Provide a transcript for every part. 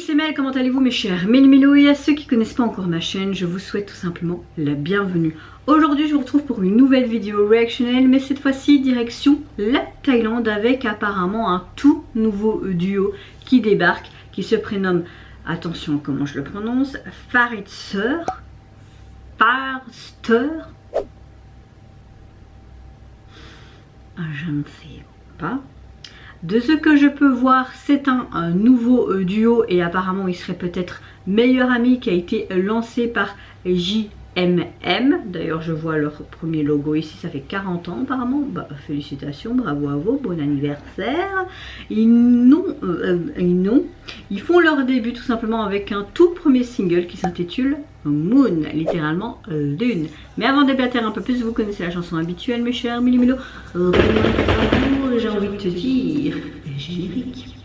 c'est Mel, comment allez-vous mes chers Méli-Mélo, et à ceux qui ne connaissent pas encore ma chaîne, je vous souhaite tout simplement la bienvenue. Aujourd'hui je vous retrouve pour une nouvelle vidéo réactionnelle, mais cette fois-ci direction la Thaïlande avec apparemment un tout nouveau duo qui débarque, qui se prénomme, attention comment je le prononce, Farster. Je ne sais pas. De ce que je peux voir, c'est un nouveau duo et apparemment il serait peut-être meilleur ami, qui a été lancé par JMM. D'ailleurs je vois leur premier logo ici, ça fait 40 ans apparemment. Bah, félicitations, bravo à vous, bon anniversaire. Ils font leur début tout simplement avec un tout premier single qui s'intitule Moon, littéralement lune. Mais avant de déblatérer un peu plus, vous connaissez la chanson habituelle mes chers Méli-Mélo. J'ai envie de te dire générique.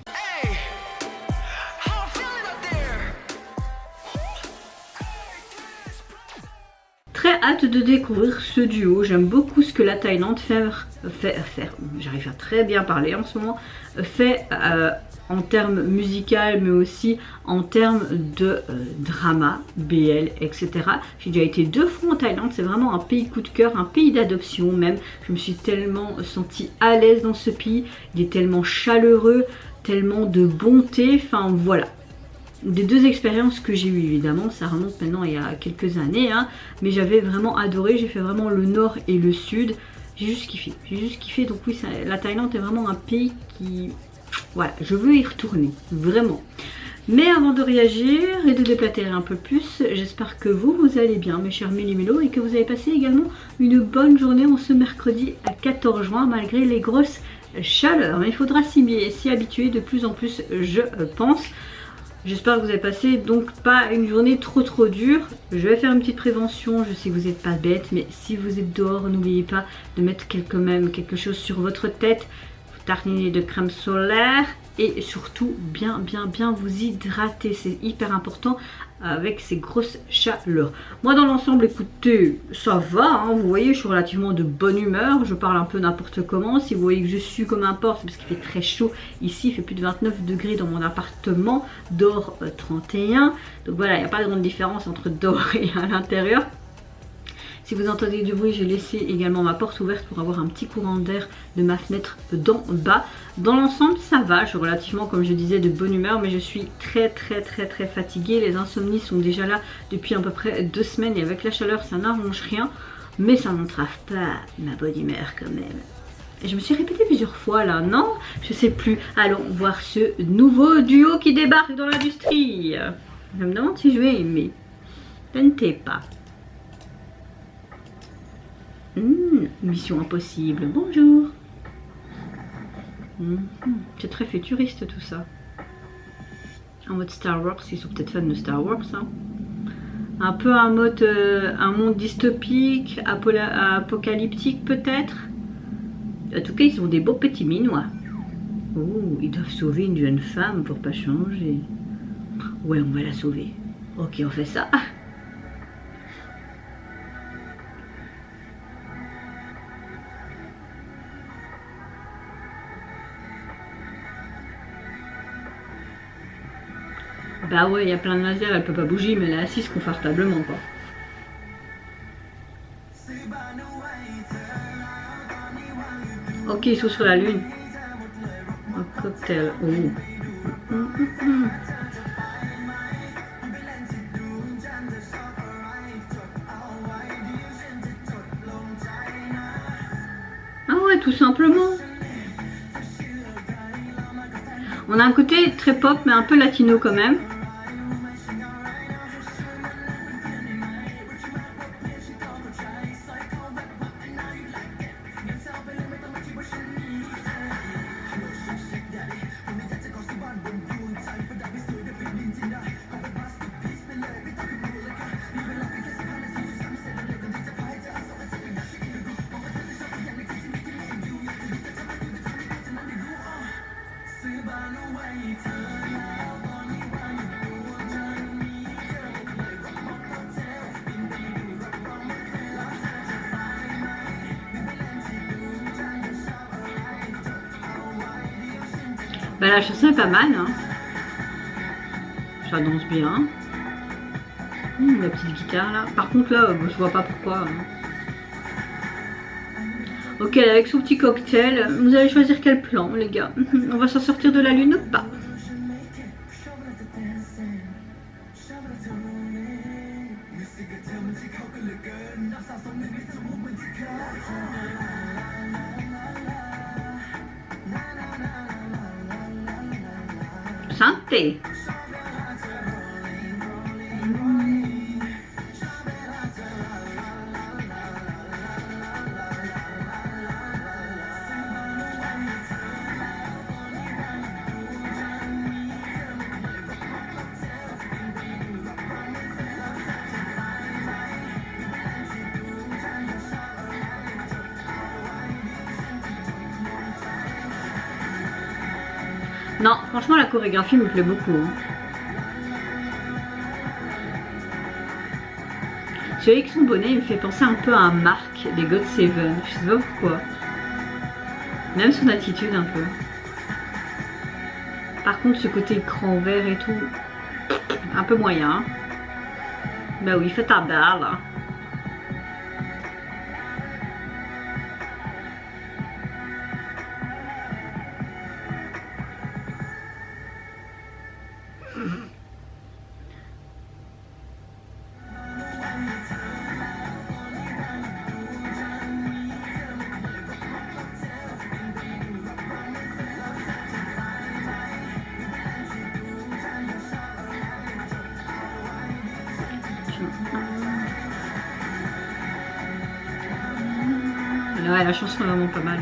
Très hâte de découvrir ce duo. J'aime beaucoup ce que la Thaïlande j'arrive à très bien parler en ce moment, fait en termes musical, mais aussi en termes de drama, BL, etc. J'ai déjà été 2 fois en Thaïlande, c'est vraiment un pays coup de cœur, un pays d'adoption même. Je me suis tellement sentie à l'aise dans ce pays, il est tellement chaleureux, tellement de bonté, enfin voilà. Des 2 expériences que j'ai eues, évidemment, ça remonte maintenant il y a quelques années, hein, mais j'avais vraiment adoré, j'ai fait vraiment le nord et le sud, j'ai juste kiffé, donc oui, la Thaïlande est vraiment un pays qui... Voilà, je veux y retourner, vraiment. Mais avant de réagir et de déplatérer un peu plus, j'espère que vous allez bien, mes chers Méli-Mélo, et que vous avez passé également une bonne journée en ce mercredi 14 juin, malgré les grosses chaleurs. Mais il faudra s'y habituer de plus en plus, je pense. J'espère que vous avez passé donc pas une journée trop dure. Je vais faire une petite prévention, je sais que vous n'êtes pas bête, mais si vous êtes dehors, n'oubliez pas de mettre quand même quelque chose sur votre tête. Tartiner de crème solaire et surtout bien vous hydrater, c'est hyper important avec ces grosses chaleurs. Moi dans l'ensemble, écoutez, ça va, hein, vous voyez, je suis relativement de bonne humeur, je parle un peu n'importe comment. Si vous voyez que je sue comme un porc, c'est parce qu'il fait très chaud ici, il fait plus de 29 degrés dans mon appartement, dehors 31, donc voilà, il n'y a pas de grande différence entre dehors et à l'intérieur. Si vous entendez du bruit, j'ai laissé également ma porte ouverte pour avoir un petit courant d'air de ma fenêtre d'en bas. Dans l'ensemble, ça va, je suis relativement, comme je disais, de bonne humeur, mais je suis très fatiguée. Les insomnies sont déjà là depuis à peu près 2 semaines et avec la chaleur, ça n'arrange rien, mais ça n'entrave pas ma bonne humeur quand même. Et je me suis répétée plusieurs fois là, non? Je sais plus. Allons voir ce nouveau duo qui débarque dans l'industrie. Je me demande si je vais aimer. Je ne sais pas. Mission impossible, bonjour. C'est très futuriste tout ça. En mode Star Wars, ils sont peut-être fans de Star Wars, hein. Un peu un mode, un monde dystopique, apocalyptique peut-être. En tout cas, ils ont des beaux petits minois. Oh, ils doivent sauver une jeune femme pour pas changer. Ouais, on va la sauver. Ok, on fait ça. Bah ouais, il y a plein de lasers, elle peut pas bouger, mais elle est assise confortablement quoi. Ok, ils sont sur la lune. Un cocktail. Oh. Ah ouais, tout simplement. On a un côté très pop, mais un peu latino quand même. Bah, la chanson est pas mal, hein. ça danse bien. La petite guitare là. Par contre là, je vois pas pourquoi. Ok, avec son petit cocktail, vous allez choisir quel plan les gars. On va s'en sortir de la lune ou pas? Santé. Non, franchement la chorégraphie me plaît beaucoup. Celui avec son bonnet il me fait penser un peu à un Mark des God Seven. Je sais pas pourquoi. Même son attitude un peu. Par contre ce côté écran vert et tout, un peu moyen. Bah oui, fais ta balle. Ouais, la chanson est vraiment pas mal.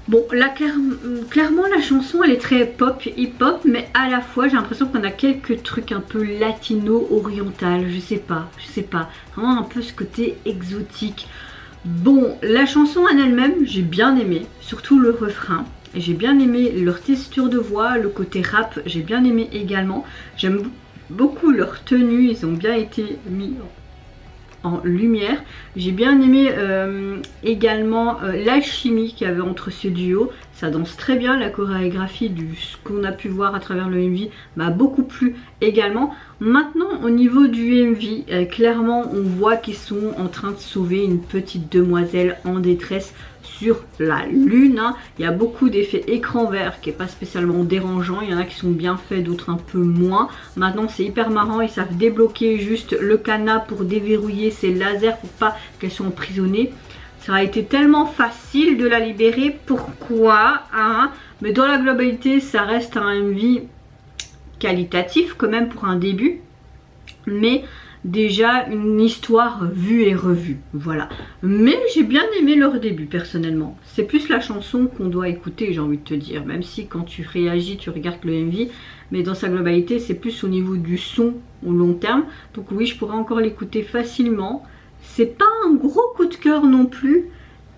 Bon, là, clairement, la chanson, elle est très pop, hip-hop, mais à la fois, j'ai l'impression qu'on a quelques trucs un peu latino-oriental, je sais pas. Vraiment un peu ce côté exotique. Bon, la chanson en elle-même, j'ai bien aimé, surtout le refrain. J'ai bien aimé leur texture de voix, le côté rap, j'ai bien aimé également. J'aime beaucoup leur tenue, ils ont bien été mis en lumière. J'ai bien aimé également l'alchimie qu'il y avait entre ce duo. Ça danse très bien, la chorégraphie du ce qu'on a pu voir à travers le MV m'a beaucoup plu également. Maintenant au niveau du MV, clairement on voit qu'ils sont en train de sauver une petite demoiselle en détresse sur la lune. Il y a beaucoup d'effets écran vert qui n'est pas spécialement dérangeant. Il y en a qui sont bien faits, d'autres un peu moins. Maintenant c'est hyper marrant, ils savent débloquer juste le cadenas pour déverrouiller ces lasers pour pas qu'elles soient emprisonnées. Ça a été tellement facile de la libérer, pourquoi mais dans la globalité ça reste un MV qualitatif quand même pour un début, mais déjà une histoire vue et revue, voilà. Mais j'ai bien aimé leur début personnellement. C'est plus la chanson qu'on doit écouter, j'ai envie de te dire, même si quand tu réagis tu regardes le MV, mais dans sa globalité c'est plus au niveau du son au long terme. Donc oui, je pourrais encore l'écouter facilement. C'est pas un gros coup de cœur non plus,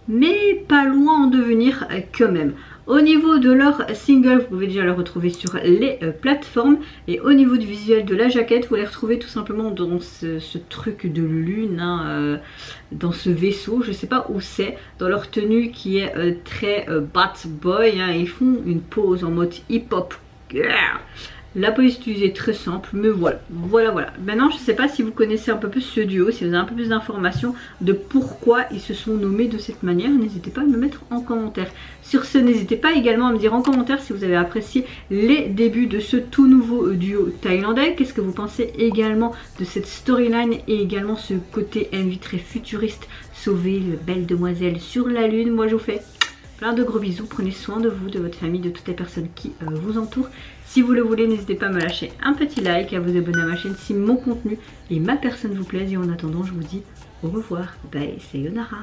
mais pas loin en devenir quand même. Au niveau de leur single, vous pouvez déjà le retrouver sur les plateformes. Et au niveau du visuel de la jaquette, vous les retrouvez tout simplement dans ce truc de lune, dans ce vaisseau. Je sais pas où c'est, dans leur tenue qui est très bad boy. Ils font une pose en mode hip-hop. La police utilisée est très simple, mais voilà. Maintenant, je ne sais pas si vous connaissez un peu plus ce duo, si vous avez un peu plus d'informations de pourquoi ils se sont nommés de cette manière. N'hésitez pas à me mettre en commentaire. Sur ce, n'hésitez pas également à me dire en commentaire si vous avez apprécié les débuts de ce tout nouveau duo thaïlandais. Qu'est-ce que vous pensez également de cette storyline et également ce côté MV très futuriste, sauver la belle demoiselle sur la lune. Moi, je vous fais plein de gros bisous. Prenez soin de vous, de votre famille, de toutes les personnes qui vous entourent. Si vous le voulez, n'hésitez pas à me lâcher un petit like, à vous abonner à ma chaîne si mon contenu et ma personne vous plaisent. Et en attendant, je vous dis au revoir. Bye, sayonara.